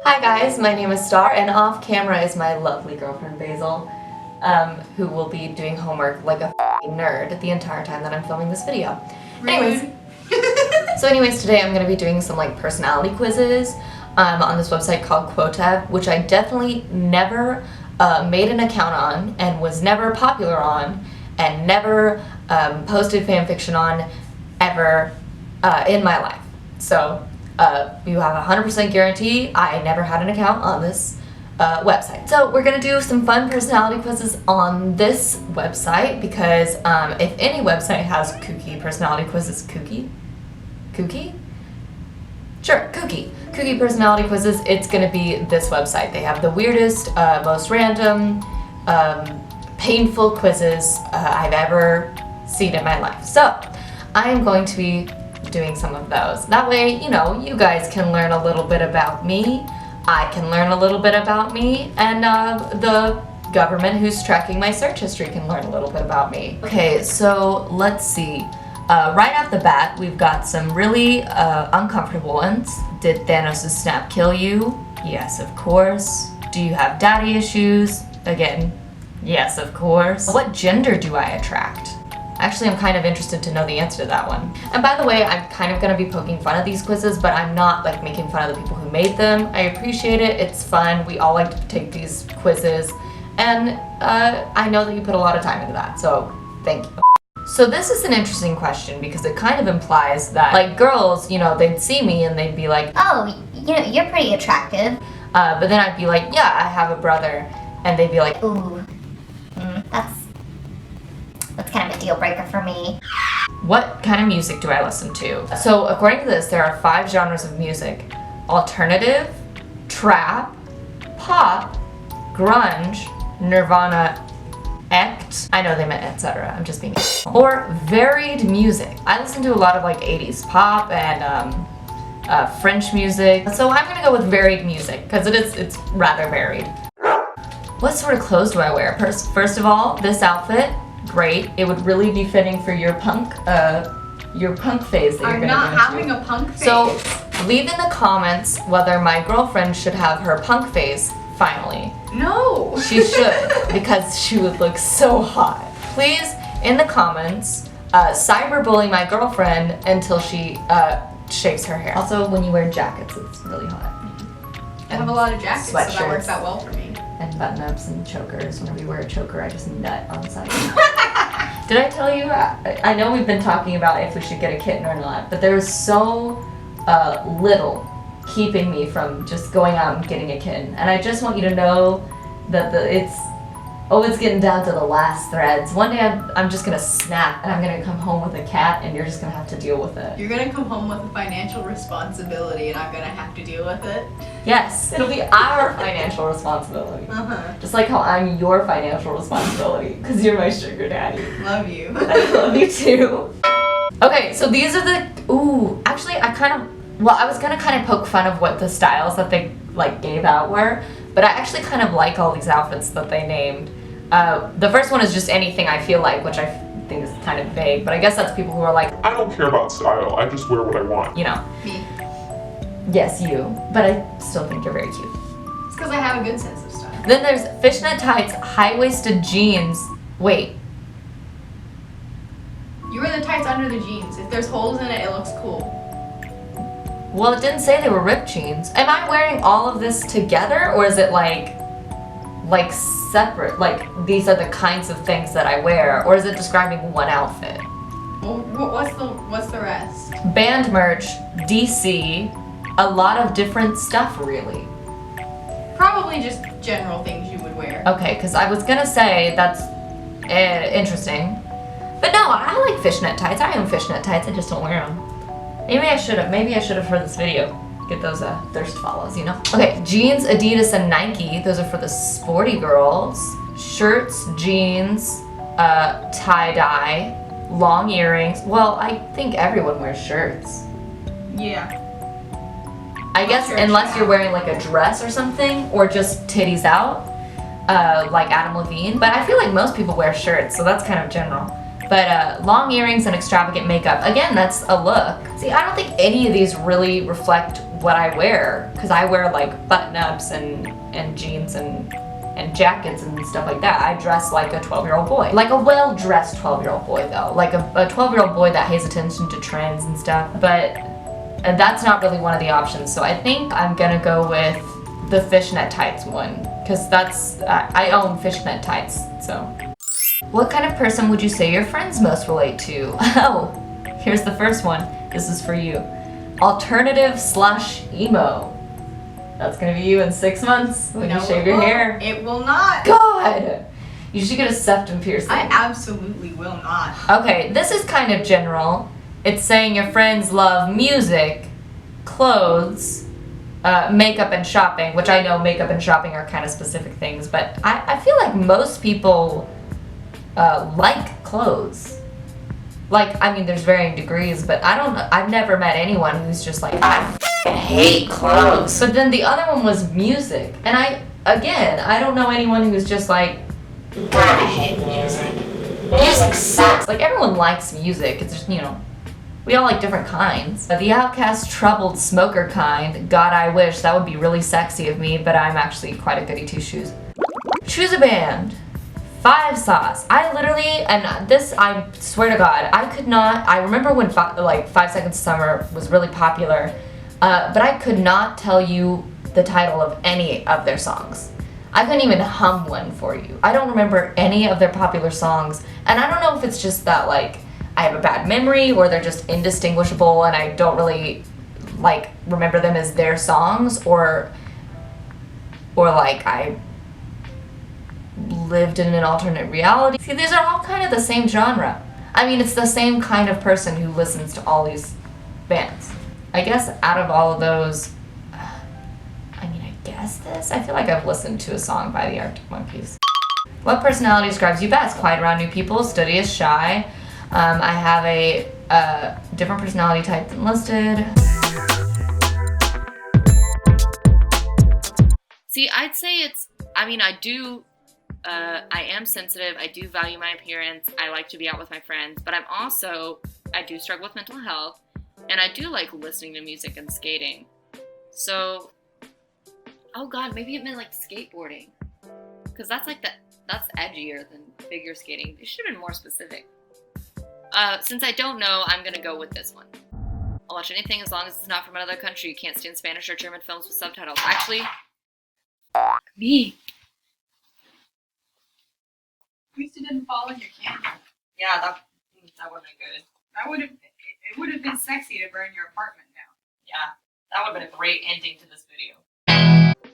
Hi guys, my name is Star, and off camera is my lovely girlfriend Basil, who will be doing homework like a f***ing nerd the entire time that I'm filming this video. Anyways, today I'm going to be doing some like personality quizzes on this website called Quotev, which I definitely never made an account on and was never popular on and never posted fanfiction on ever in my life. So you have a 100% guarantee I never had an account on this website. So we're gonna do some fun personality quizzes on this website because if any website has kooky personality quizzes, kooky? Sure, kooky personality quizzes, it's gonna be this website. They have the weirdest, most random, painful quizzes I've ever seen in my life. So I am going to be doing some of those. That way, you know, you guys can learn a little bit about me, I can learn a little bit about me, and the government who's tracking my search history can learn a little bit about me. Okay, so let's see. Right off the bat, we've got some really uncomfortable ones. Did Thanos' snap kill you? Yes, of course. Do you have daddy issues? Again, yes, of course. What gender do I attract? Actually, I'm kind of interested to know the answer to that one. And by the way, I'm kind of going to be poking fun at these quizzes, but I'm not like making fun of the people who made them. I appreciate it. It's fun. We all like to take these quizzes. And I know that you put a lot of time into that, so thank you. So this is an interesting question because it kind of implies that like girls, you know, they'd see me and they'd be like, oh, you know, you're pretty attractive. But then I'd be like, yeah, I have a brother. And they'd be like, ooh, that's kind of a deal breaker for me. What kind of music do I listen to? So according to this, there are 5 genres of music: alternative, trap, pop, grunge, Nirvana, ect. I know they meant etc. I'm just being or varied music. I listen to a lot of like 80s pop and French music. So I'm gonna go with varied music because it's rather varied. What sort of clothes do I wear? First of all, this outfit, great. It would really be fitting for your punk phase that you're gonna go into. I'm not having a punk phase. So leave in the comments whether my girlfriend should have her punk phase finally. No. She should, because she would look so hot. Please, in the comments, cyberbully my girlfriend until she shaves her hair. Also, when you wear jackets, it's really hot. I have a lot of jackets, so that sweatshirts. works out well for me. And button-ups and chokers. Whenever you wear a choker, I just nut on the side. Did I tell you? I know we've been talking about if we should get a kitten or not, but there's so little keeping me from just going out and getting a kitten. And I just want you to know that it's getting down to the last threads. One day I'm just gonna snap and I'm gonna come home with a cat and you're just gonna have to deal with it. You're gonna come home with a financial responsibility and I'm gonna have to deal with it. Yes, it'll be our financial responsibility. Just like how I'm your financial responsibility, because you're my sugar daddy. Love you. I love you too. Okay, so these are the, actually I was gonna kind of poke fun of what the styles that they like gave out were, but I actually kind of like all these outfits that they named. The first one is just anything I feel like, which I think is kind of vague, but I guess that's people who are like, I don't care about style, I just wear what I want. you know. Me. Yes, you, but I still think you're very cute. It's because I have a good sense of style. Then there's fishnet tights, high-waisted jeans. Wait, You wear the tights under the jeans. If there's holes in it, it looks cool. well, it didn't say they were ripped jeans. Am I wearing all of this together, or is it like separate? Like, these are the kinds of things that I wear, or is it describing one outfit? Well, what's the rest? Band merch, DC, a lot of different stuff, really. Probably just general things you would wear. Okay, because I was gonna say that's interesting. But no, I like fishnet tights. I own fishnet tights, I just don't wear them. Maybe I should have for this video. Get those thirst follows, you know? Okay, jeans, Adidas, and Nike. Those are for the sporty girls. Shirts, jeans, tie-dye, long earrings. Well, I think everyone wears shirts. Yeah. I guess Shirts, unless yeah. you're wearing like a dress or something, or just titties out, like Adam Levine. But I feel like most people wear shirts, so that's kind of general. But long earrings and extravagant makeup, again, that's a look. See, I don't think any of these really reflect what I wear, because I wear like button-ups and jeans and jackets and stuff like that. I dress like a 12-year-old boy. Like a well-dressed 12-year-old boy though. Like a 12-year-old boy that pays attention to trends and stuff. But that's not really one of the options. So I think I'm gonna go with the fishnet tights one. Because that's, I own fishnet tights, so. What kind of person would you say your friends most relate to? Oh, here's the first one. This is for you. Alternative/emo. That's gonna be you in 6 months when you shave your hair. It will not. God! You should get a septum piercing. I absolutely will not. Okay, this is kind of general. It's saying your friends love music, clothes, makeup and shopping, which I know makeup and shopping are kind of specific things, but I feel like most people like clothes. Like, I mean, there's varying degrees, but I've never met anyone who's just like, I f***ing hate clothes. But then the other one was music, and I don't know anyone who's just like, God, I hate music. Music sucks. Like, everyone likes music, it's just, you know, we all like different kinds. The outcast troubled smoker kind, God I wish, that would be really sexy of me, but I'm actually quite a goody two-shoes. Choose a band. 5 Sauce. I literally, and this, I swear to God, I could not, I remember when 5 Seconds of Summer was really popular, but I could not tell you the title of any of their songs. I couldn't even hum one for you. I don't remember any of their popular songs, and I don't know if it's just that, like, I have a bad memory, or they're just indistinguishable, and I don't really, like, remember them as their songs, or like, I lived in an alternate reality. See, these are all kind of the same genre. I mean, it's the same kind of person who listens to all these bands. I guess out of all of those, I feel like I've listened to a song by the Arctic Monkeys. What personality describes you best? Quiet around new people, studious, shy. I have a different personality type than listed. See, I'd say it's, I mean, I am sensitive, I do value my appearance, I like to be out with my friends, but I do struggle with mental health, and I do like listening to music and skating. So, oh God, maybe it meant like skateboarding, because that's edgier than figure skating. They should have been more specific. Since I don't know, I'm gonna go with this one. I'll watch anything as long as it's not from another country. You can't stand Spanish or German films with subtitles. Actually, me. At least it didn't fall in your candle. Yeah, that would've been good. It would have been sexy to burn your apartment down. Yeah, that would've been a great ending to this video.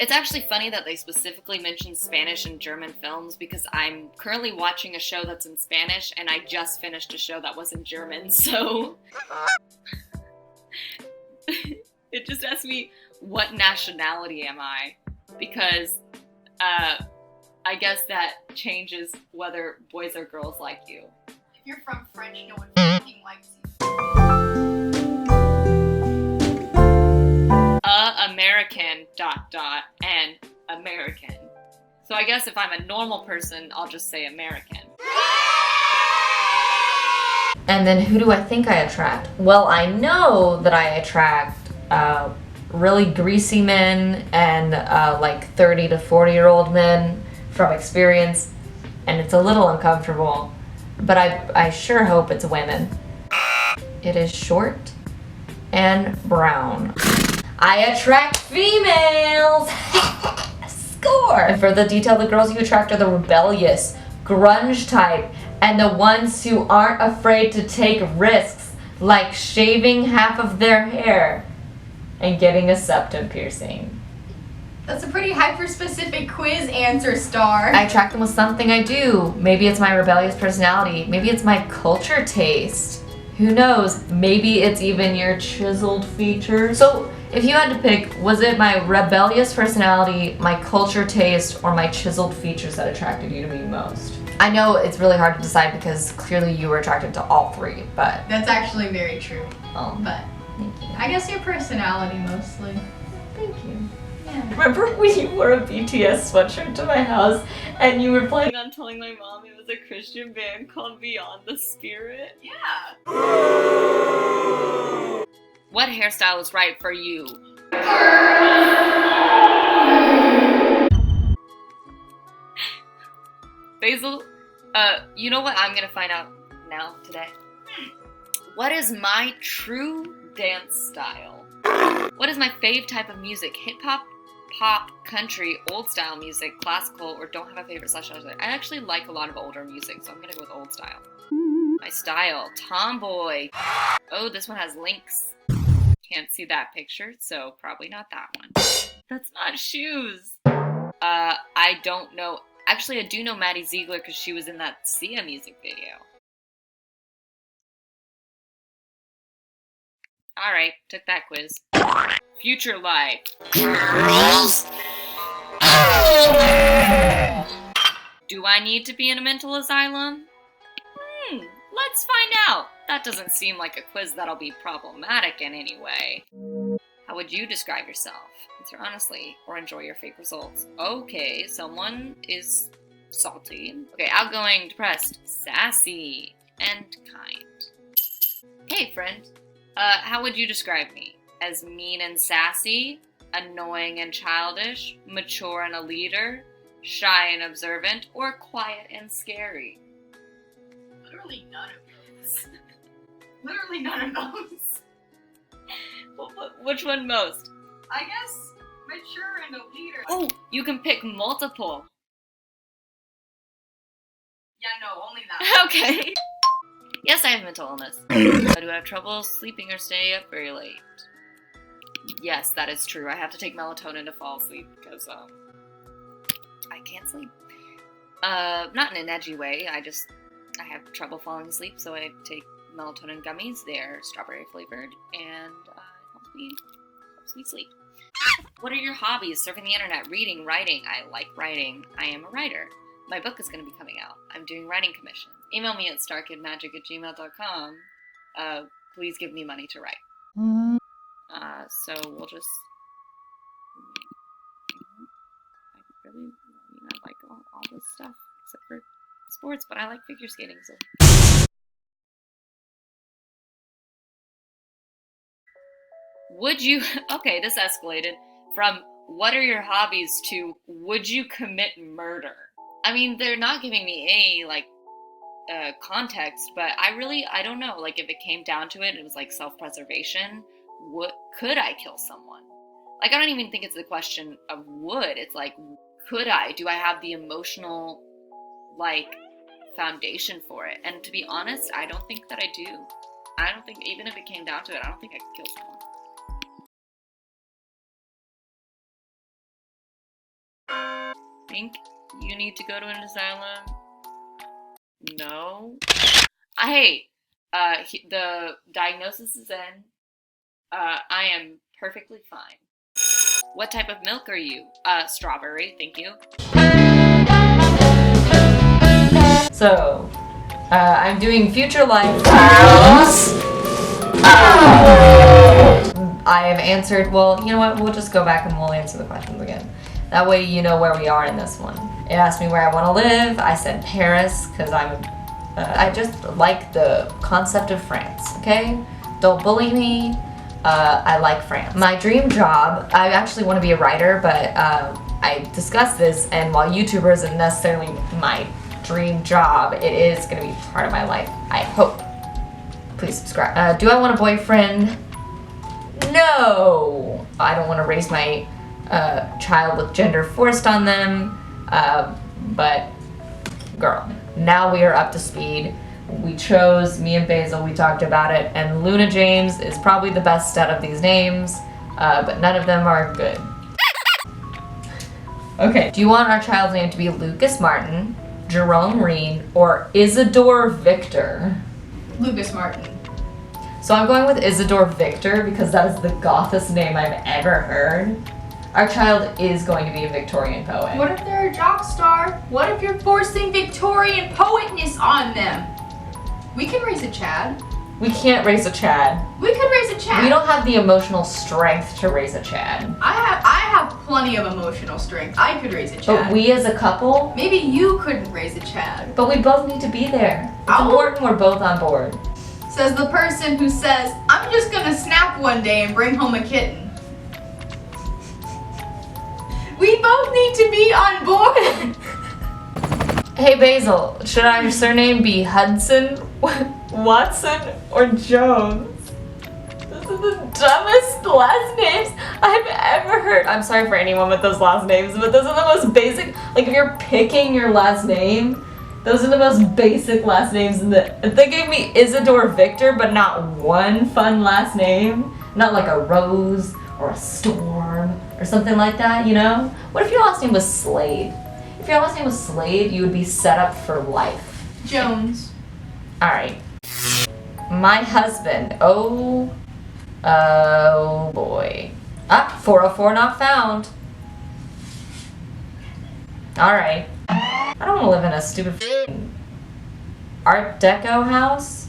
It's actually funny that they specifically mentioned Spanish and German films because I'm currently watching a show that's in Spanish and I just finished a show that was in German, so it just asked me, what nationality am I? Because I guess that changes whether boys or girls like you. If you're from French, no one fucking likes you. American ... and American. So I guess if I'm a normal person, I'll just say American. And then who do I think I attract? Well, I know that I attract really greasy men and like 30 to 40-year-old men from experience, and it's a little uncomfortable, but I sure hope it's women. It is short and brown. I attract females! Score! And for the detail, the girls you attract are the rebellious, grunge type, and the ones who aren't afraid to take risks, like shaving half of their hair and getting a septum piercing. That's a pretty hyper-specific quiz answer, Star. I attract them with something I do. Maybe it's my rebellious personality. Maybe it's my culture taste. Who knows? Maybe it's even your chiseled features. So, if you had to pick, was it my rebellious personality, my culture taste, or my chiseled features that attracted you to me most? I know it's really hard to decide because clearly you were attracted to all three, but... That's actually very true. But, thank you. I guess your personality mostly. Thank you. Yeah. Remember when you wore a BTS sweatshirt to my house and you were playing On telling my mom it was a Christian band called Beyond the Spirit. Yeah. What hairstyle is right for you? Basil, you know what I'm gonna find out now today? What is my true dance style? What is my fave type of music? Hip hop, pop, country, old style music, classical, or don't have a favorite /genre? I actually like a lot of older music, so I'm gonna go with old style. My style, tomboy. Oh, this one has links. Can't see that picture, so probably not that one. That's not shoes. I don't know. Actually, I do know Maddie Ziegler because she was in that Sia music video. Alright, took that quiz. Future life. Do I need to be in a mental asylum? Let's find out. That doesn't seem like a quiz that'll be problematic in any way. How would you describe yourself? Answer honestly, or enjoy your fake results. Okay, someone is salty. Okay, outgoing, depressed, sassy, and kind. Hey, friend. How would you describe me? As mean and sassy, annoying and childish, mature and a leader, shy and observant, or quiet and scary? Literally none of those. Literally none of those. Which one most? I guess mature and a leader. Oh, you can pick multiple. Yeah, no, only that. Okay. Yes, I have mental illness. Do I have trouble sleeping or staying up very late? Yes, that is true. I have to take melatonin to fall asleep because I can't sleep. Not in an edgy way. I have trouble falling asleep, so I take melatonin gummies. They're strawberry flavored, and it helps me sleep. What are your hobbies? Surfing the internet, reading, writing. I like writing. I am a writer. My book is going to be coming out. I'm doing writing commissions. Email me at starkidmagic@gmail.com. Please give me money to write. So we'll just... I like all this stuff, except for sports, but I like figure skating, so... Would you... Okay, this escalated from what are your hobbies to would you commit murder? I mean, they're not giving me any, context, but I don't know. Like, if it came down to it, it was like self-preservation. Could I kill someone? Like, I don't even think it's a question of would. It's like, could I? Do I have the emotional, foundation for it? And to be honest, I don't think that I do. I don't think, even if it came down to it, I don't think I could kill someone. Think you need to go to an asylum? No. Hey, the diagnosis is in. I am perfectly fine. What type of milk are you? Strawberry, thank you. So, I'm doing future life. I have answered, well, you know what, we'll just go back and we'll answer the questions again. That way you know where we are in this one. It asked me where I want to live. I said Paris, because I just like the concept of France, okay? Don't bully me. I like France. My dream job, I actually want to be a writer, but I discussed this, and while YouTuber isn't necessarily my dream job, it is going to be part of my life, I hope. Please subscribe. Do I want a boyfriend? No! I don't want to raise my child with gender forced on them, but girl, now we are up to speed. We chose, me and Basil, we talked about it, and Luna James is probably the best out of these names, but none of them are good. Okay, do you want our child's name to be Lucas Martin, Jerome Reen, or Isidore Victor? Lucas Martin. So I'm going with Isidore Victor because that is the gothest name I've ever heard. Our child is going to be a Victorian poet. What if they're a jock star? What if you're forcing Victorian poetness on them? We can raise a Chad. We can't raise a Chad. We could raise a Chad. We don't have the emotional strength to raise a Chad. I have plenty of emotional strength. I could raise a Chad. But we as a couple, Maybe you couldn't raise a Chad. but we both need to be there. It's Ow. important we're both on board. Says the person who says, I'm just gonna snap one day and bring home a kitten. both need to be on board. Hey Basil, should our surname be Hudson, Watson, or Jones? Those are the dumbest last names I've ever heard. I'm sorry for anyone with those last names, but those are the most basic. Like if you're picking your last name, those are the most basic last names in the. They gave me Isidore Victor, but not one fun last name. Not like a Rose or a Storm or something like that, you know? What if your last name was Slade? If your last name was Slade, you would be set up for life. Jones. Alright. My husband. Oh boy. 404 not found. Alright. I don't want to live in a stupid Art Deco house.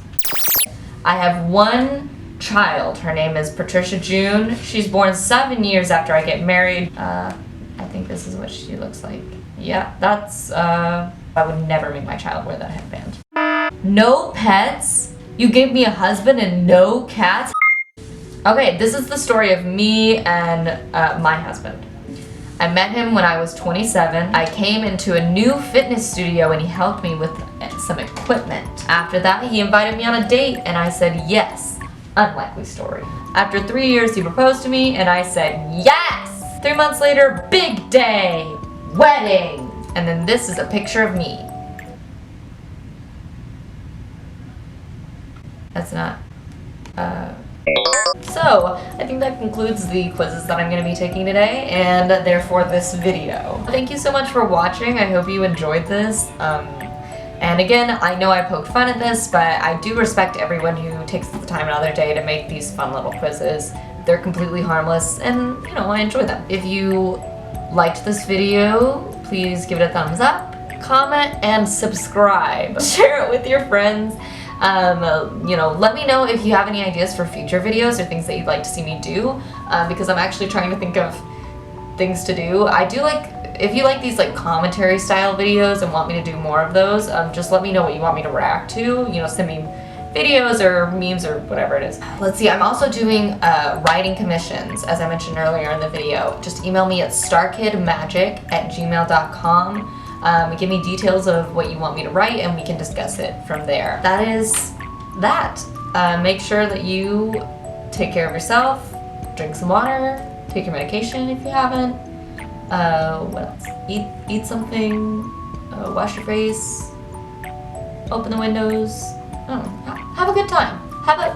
I have one child. Her name is Patricia June. She's born 7 years after I get married. I think this is what she looks like. Yeah, that's, I would never make my child wear that headband. No pets? You gave me a husband and no cats? Okay, this is the story of me and my husband. I met him when I was 27. I came into a new fitness studio and he helped me with some equipment. After that, he invited me on a date and I said yes. Unlikely story. After 3 years, he proposed to me and I said yes! 3 months later, big day! Wedding! And then this is a picture of me. That's not, So, I think that concludes the quizzes that I'm going to be taking today, and therefore this video. Thank you so much for watching. I hope you enjoyed this. And again, I know I poked fun at this, but I do respect everyone who takes the time another day to make these fun little quizzes. They're completely harmless, and you know, I enjoy them. If you liked this video, please give it a thumbs up, comment, and subscribe. Share it with your friends. You know, let me know if you have any ideas for future videos or things that you'd like to see me do, because I'm actually trying to think of things to do. I do like, if you like these like commentary style videos and want me to do more of those, just let me know what you want me to react to. You know, send me videos or memes or whatever it is. Let's see, I'm also doing writing commissions, as I mentioned earlier in the video. Just email me at starkidmagic@gmail.com. Give me details of what you want me to write and we can discuss it from there. That is that. Make sure that you take care of yourself, drink some water, take your medication if you haven't. What else? Eat something, wash your face, open the windows. I don't know, have a good time. Have a